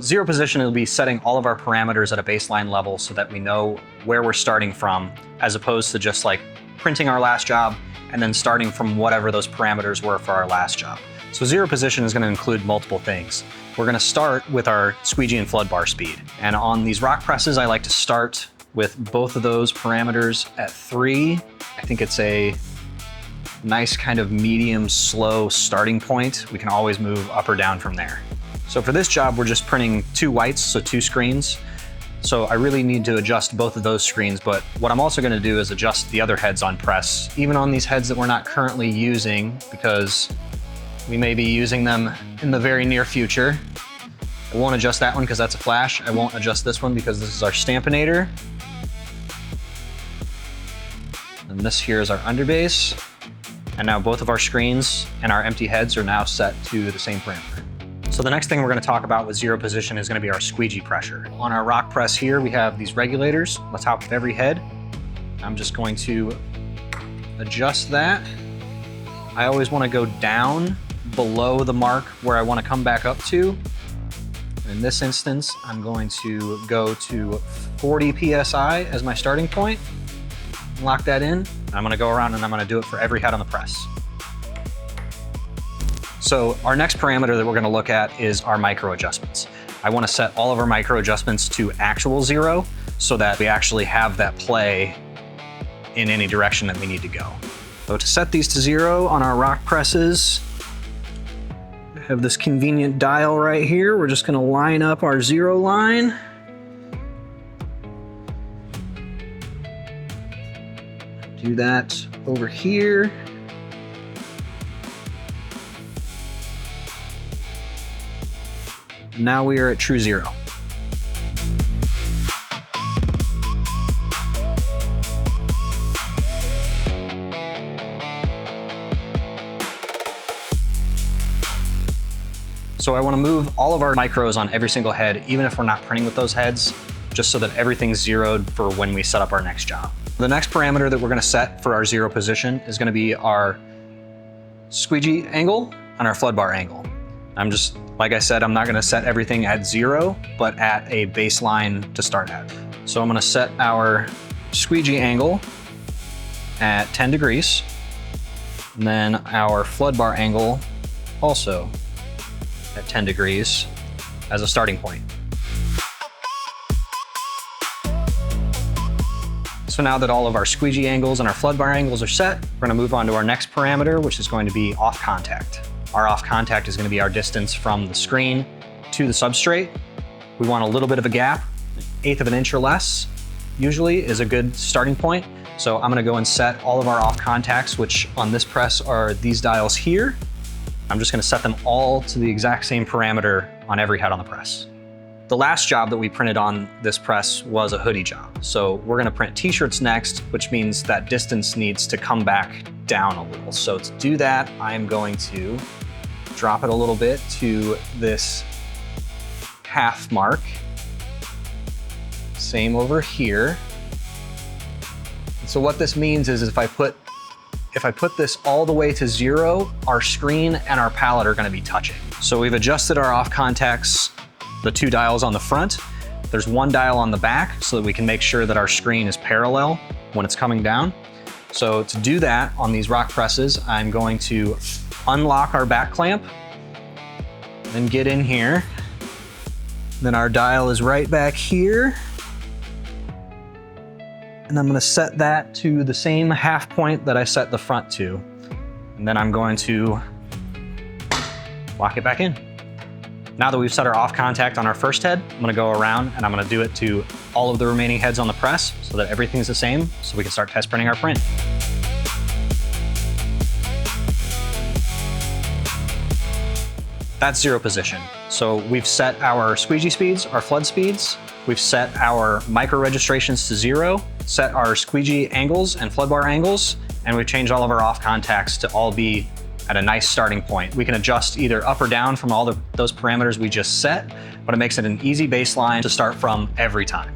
Zero position will be setting all of our parameters at a baseline level so that we know where we're starting from, as opposed to just like printing our last job and then starting from whatever those parameters were for our last job. So zero position is going to include multiple things. We're going to start with our squeegee and flood bar speed. And on these rock presses, I like to start with both of those parameters at 3. I think it's a nice kind of medium slow starting point. We can always move up or down from there. So for this job, we're just printing 2 whites, so 2 screens. So I really need to adjust both of those screens, but what I'm also going to do is adjust the other heads on press, even on these heads that we're not currently using, because we may be using them in the very near future. I won't adjust that one because that's a flash. I won't adjust this one because this is our Stampinator. And this here is our underbase. And now both of our screens and our empty heads are now set to the same parameter. So the next thing we're going to talk about with zero position is going to be our squeegee pressure. On our rock press here, we have these regulators on the top of every head. I'm just going to adjust that. I always want to go down below the mark where I want to come back up to. In this instance, I'm going to go to 40 PSI as my starting point. Lock that in. I'm going to go around and I'm going to do it for every head on the press. So our next parameter that we're going to look at is our micro adjustments. I want to set all of our micro adjustments to actual 0 so that we actually have that play in any direction that we need to go. So to set these to 0 on our rock presses, I have this convenient dial right here. We're just going to line up our 0 line. Do that over here. Now we are at true 0. So I want to move all of our micros on every single head, even if we're not printing with those heads, just so that everything's zeroed for when we set up our next job. The next parameter that we're going to set for our zero position is going to be our squeegee angle and our flood bar angle. Like I said, I'm not going to set everything at 0, but at a baseline to start at. So I'm going to set our squeegee angle at 10 degrees, and then our flood bar angle also at 10 degrees as a starting point. So now that all of our squeegee angles and our flood bar angles are set, we're going to move on to our next parameter, which is going to be off contact. Our off contact is going to be our distance from the screen to the substrate. We want a little bit of a gap, 1/8 of an inch or less, usually is a good starting point. So I'm going to go and set all of our off contacts, which on this press are these dials here. I'm just going to set them all to the exact same parameter on every head on the press. The last job that we printed on this press was a hoodie job. So we're going to print t-shirts next, which means that distance needs to come back down a little. So to do that, I'm going to drop it a little bit to this half mark. Same over here. So what this means is if I put this all the way to 0, our screen and our palette are going to be touching. So we've adjusted our off contacts, the 2 dials on the front. There's 1 dial on the back so that we can make sure that our screen is parallel when it's coming down. So to do that on these rock presses, I'm going to unlock our back clamp and get in here. Then our dial is right back here. And I'm going to set that to the same half point that I set the front to. And then I'm going to lock it back in. Now that we've set our off contact on our first head, I'm going to go around and I'm going to do it to all of the remaining heads on the press so that everything's the same, so we can start test printing our print. That's zero position. So we've set our squeegee speeds, our flood speeds, we've set our micro registrations to 0, set our squeegee angles and flood bar angles, and we've changed all of our off contacts to all be at a nice starting point. We can adjust either up or down from all those parameters we just set, but it makes it an easy baseline to start from every time.